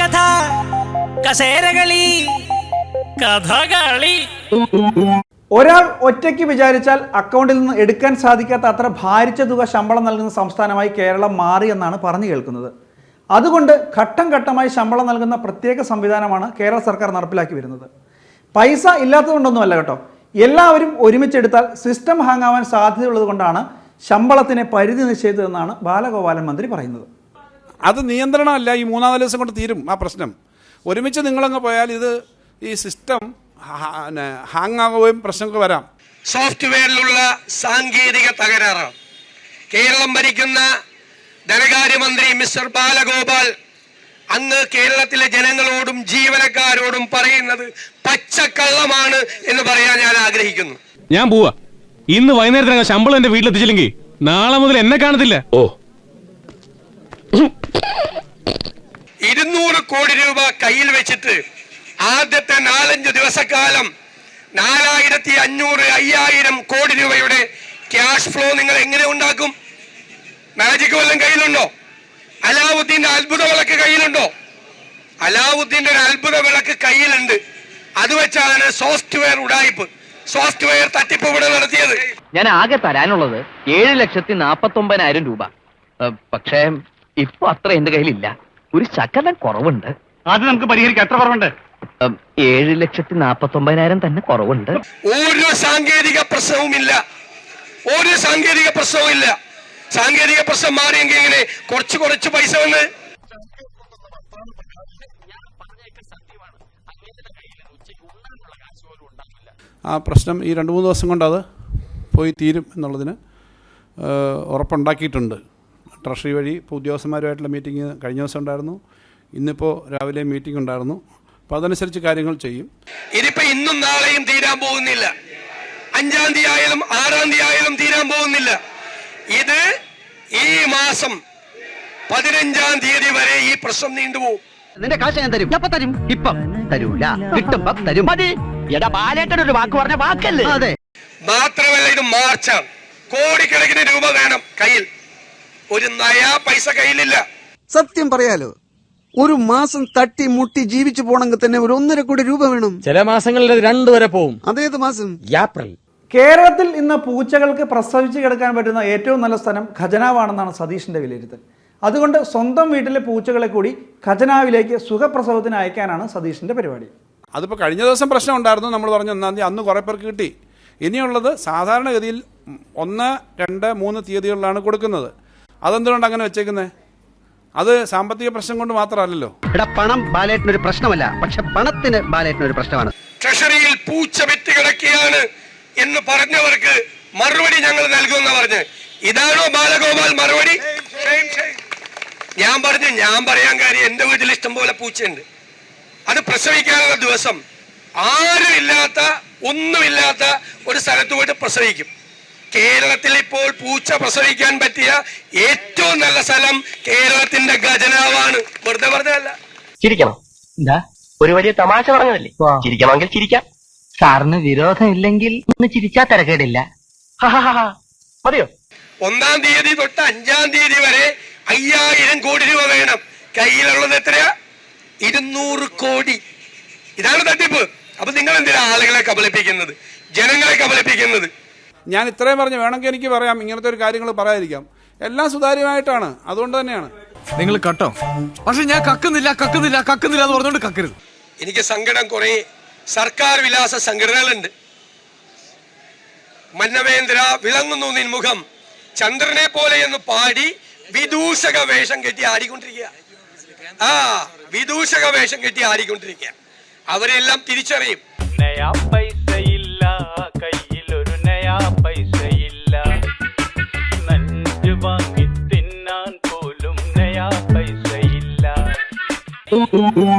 കഥ കസേരകളി കഥകളി. ഒരാൾ ഒറ്റയ്ക്ക് വിചാരിച്ചാൽ അക്കൗണ്ടിൽ നിന്ന് എടുക്കാൻ സാധിക്കാത്ത അത്ര ഭാരിച്ച തുക ശമ്പളം നൽകുന്ന സംസ്ഥാനമായി കേരളം മാറിയെന്നാണ് പറഞ്ഞു കേൾക്കുന്നത്. അതുകൊണ്ട് ഘട്ടം ഘട്ടമായി ശമ്പളം നൽകുന്ന പ്രത്യേക സംവിധാനമാണ് കേരള സർക്കാർ നടപ്പിലാക്കി വരുന്നത്. പൈസ ഇല്ലാത്തതുകൊണ്ടൊന്നുമല്ല കേട്ടോ, എല്ലാവരും ഒരുമിച്ചെടുത്താൽ സിസ്റ്റം ഹാങ് ആവാൻ സാധ്യതയുള്ളത് കൊണ്ടാണ് ശമ്പളത്തിന് പരിധി നിശ്ചയിച്ചതെന്നാണ് ബാലഗോപാലൻ മന്ത്രി പറയുന്നത്. അത് നിയന്ത്രണമല്ല, ഈ 3-4 ദിവസം കൊണ്ട് തീരും ആ പ്രശ്നം. ഒരുമിച്ച് നിങ്ങളങ്ങ് പോയാൽ ഇത് ഈ സിസ്റ്റം ഹാങ് ആവുകയും പ്രശ്നങ്ങൾ വരാം. സോഫ്റ്റ്വെയറിലുള്ള സാങ്കേതിക തകരാറാണ്. കേരളം ഭരിക്കുന്ന ധനകാര്യമന്ത്രി മിസ്റ്റർ ബാലഗോപാൽ അങ്ങ് കേരളത്തിലെ ജനങ്ങളോടും ജീവനക്കാരോടും പറയുന്നത് പച്ചക്കള്ളമാണ് എന്ന് പറയാൻ ഞാൻ ആഗ്രഹിക്കുന്നു. ഞാൻ പോവാ. ഇന്ന് വൈകുന്നേരത്തിന് ശമ്പളം എന്റെ വീട്ടിലെത്തിച്ചില്ലെങ്കിൽ നാളെ മുതൽ എന്നെ കാണത്തില്ല. 200 കോടി രൂപ കയ്യിൽ വെച്ചിട്ട് ആദ്യത്തെ 4-5 ദിവസക്കാലം 4500-5000 കോടി രൂപയുടെ ക്യാഷ് ഫ്ലോ നിങ്ങൾ എങ്ങനെ ഉണ്ടാക്കും? മാജിക് വല്ലതും കയ്യിലുണ്ടോ? അലാവുദ്ദീന്റെ അത്ഭുത വിളക്ക് കയ്യിലുണ്ടോ? അലാവുദ്ദീന്റെ ഒരു അത്ഭുത വിളക്ക് കയ്യിലുണ്ട്. അത് വെച്ചാണ് സോഫ്റ്റ്വെയർ ഉഡായിപ്പ്, സോഫ്റ്റ്വെയർ തട്ടിപ്പ് ഇവിടെ നടത്തിയത്. ഞാൻ ആകെ തരാനുള്ളത് 7,49,000 രൂപ. പക്ഷേ ഇപ്പൊ അത്ര എന്റെ കയ്യിലില്ല. ഒരു ശകലം കുറവുണ്ട്. അത് നമുക്ക് പരിഹരിക്കാം. എത്ര കുറവുണ്ട്? 7,49,000 തന്നെ കുറവുണ്ട്. ഒരു സാങ്കേതിക പ്രശ്നവുമില്ല, ഒരു സാങ്കേതിക പ്രശ്നവുമില്ല. സാങ്കേതിക പ്രശ്നം മാറിയെങ്കിൽ ഇങ്ങനെ കുറച്ച് പൈസ വന്ന് ആ പ്രശ്നം ഈ 2-3 ദിവസം കൊണ്ട് അത് പോയി തീരും എന്നുള്ളതിന് ഉറപ്പുണ്ടാക്കിയിട്ടുണ്ട്. ട്രഷറി വഴി ഇപ്പോൾ ഉദ്യോഗസ്ഥന്മാരുമായിട്ടുള്ള മീറ്റിംഗ് കഴിഞ്ഞ ദിവസം ഉണ്ടായിരുന്നു. ഇന്നിപ്പോൾ രാവിലെ മീറ്റിംഗ് ഉണ്ടായിരുന്നു. അപ്പോൾ അതനുസരിച്ച് കാര്യങ്ങൾ ചെയ്യും. ഇതിപ്പോ ഇന്നും നാളെയും തീരാൻ പോകുന്നില്ല. 5-ാം തീയതി ആയാലും 6-ാം തീയതി ആയാലും തീരാൻ പോകുന്നില്ല. ഇത് ഈ മാസം 15-ാം തീയതി വരെ ഈ പ്രശ്നം നീണ്ടുപോകും. നിന്റെ കാശ് ഞാൻ തരും. എപ്പ തരും? ഇപ്പം തരൂല, കിട്ടുമ്പോ തരും. മതി. എടാ ബാലേട്ടൻ ഒരു വാക്ക് പറഞ്ഞ വാക്കല്ലേ? അതെ. മാത്രമല്ല ഇത് മാർച്ചാണ്. കോടിക്കണക്കിന് രൂപ വേണം കയ്യിൽ. ഒരു നയാ പൈസ കയ്യിലില്ല. സത്യം പറയാലോ, ഒരു മാസം തട്ടി മുട്ടി ജീവിച്ചു പോണെങ്കിൽ തന്നെ ഒരു 1.5 കോടി രൂപ വേണം. ചില മാസങ്ങളിൽ 2 വരെ പോവും. അതേത് മാസം? ഏപ്രിൽ. കേരളത്തിൽ ഇന്ന് പൂച്ചകൾക്ക് പ്രസവിച്ച് കിടക്കാൻ പറ്റുന്ന ഏറ്റവും നല്ല സ്ഥലം ഖജനാവാണെന്നാണ് സതീഷിന്റെ വിലയിരുത്തൽ. അതുകൊണ്ട് സ്വന്തം വീട്ടിലെ പൂച്ചകളെ കൂടി ഖജനാവിലേക്ക് സുഖപ്രസവത്തിന് അയക്കാനാണ് സതീഷിന്റെ പരിപാടി. അതിപ്പോൾ കഴിഞ്ഞ ദിവസം പ്രശ്നം ഉണ്ടായിരുന്നു. നമ്മൾ പറഞ്ഞു 1-ാം തീയതി, അന്ന് കുറേ പേർക്ക് കിട്ടി. ഇനിയുള്ളത് സാധാരണഗതിയിൽ 1, 2, 3 തീയതികളിലാണ് കൊടുക്കുന്നത്. അതെന്തുകൊണ്ട് അങ്ങനെ വെച്ചേക്കുന്നത്? അത് സാമ്പത്തിക പ്രശ്നം കൊണ്ട് മാത്രമല്ലല്ലോ. പണം ബാലേട്ടനൊരു പ്രശ്നമല്ല, പക്ഷെ പണത്തിന് ബാലേട്ടനൊരു പ്രശ്നമാണ്. ട്രഷറിയിൽ പൂച്ച വിറ്റ് കിടക്കുകയാണ് എന്ന് പറഞ്ഞവർക്ക് മറുപടി ഞങ്ങൾ നൽകുമെന്ന് പറഞ്ഞ് ഇതാണോ ബാലഗോപാൽ മറുപടി? ഞാൻ പറയാൻ കാര്യം എന്റെ വീട്ടിൽ ഇഷ്ടം പോലെ പൂച്ചയുണ്ട്. അത് പ്രസവിക്കാനുള്ള ദിവസം ആരുമില്ലാത്ത ഒന്നുമില്ലാത്ത ഒരു സ്ഥലത്ത് പോയിട്ട് പ്രസവിക്കും. കേരളത്തിൽ ഇപ്പോൾ പൂച്ച പ്രസവിക്കാൻ പറ്റിയ ഏറ്റവും നല്ല സ്ഥലം കേരളത്തിന്റെ ഖജനാവാണ്. വെറുതെ പറഞ്ഞല്ല. ചിരിക്കണം. എന്താ ഒരു വലിയ തമാശ പറഞ്ഞതല്ലേ? ചിരിക്കണമെങ്കിൽ ചിരിക്കാം. സാറിന് വിരോധം ഇല്ലെങ്കിൽ ഒന്ന് ചിരിച്ചാ തിരക്കേടില്ല. മതിയോ? 1-ാം തീയതി തൊട്ട് 5-ാം തീയതി വരെ 5000 കോടി രൂപ വേണം. കയ്യിലുള്ളത് എത്രയാ? 200 കോടി. ഇതാണ് തട്ടിപ്പ്. അപ്പൊ നിങ്ങൾ എന്തിനാ ആളുകളെ കബളിപ്പിക്കുന്നത്, ജനങ്ങളെ കബളിപ്പിക്കുന്നത്? ഞാൻ ഇത്രയും പറഞ്ഞു. വേണമെങ്കിൽ എനിക്ക് പറയാം, ഇങ്ങനത്തെ ഒരു കാര്യങ്ങൾ പറയാതിരിക്കാം. എല്ലാം സുതാര്യമായിട്ടാണ്. അതുകൊണ്ട് തന്നെയാണ്. നിങ്ങൾ കട്ടോ, പക്ഷെ ഞാൻ കക്കുന്നില്ല എന്ന് പറഞ്ഞുകൊണ്ട് കക്കരുത്. എനിക്ക് സങ്കടം. കുറെ സർക്കാർ വിലാസ സംഘടനകളുണ്ട്. മന്നവേന്ദ്ര വിളങ്ങുന്നു നിൻമുഖം ചന്ദ്രനെ പോലെ എന്ന് പാടി വിദൂഷക വേഷം കെട്ടി ആടിക്കൊണ്ടിരിക്കുക. വിദൂഷക വേഷം കെട്ടി ആടിക്കൊണ്ടിരിക്കുക. അവരെല്ലാം തിരിച്ചറിയും.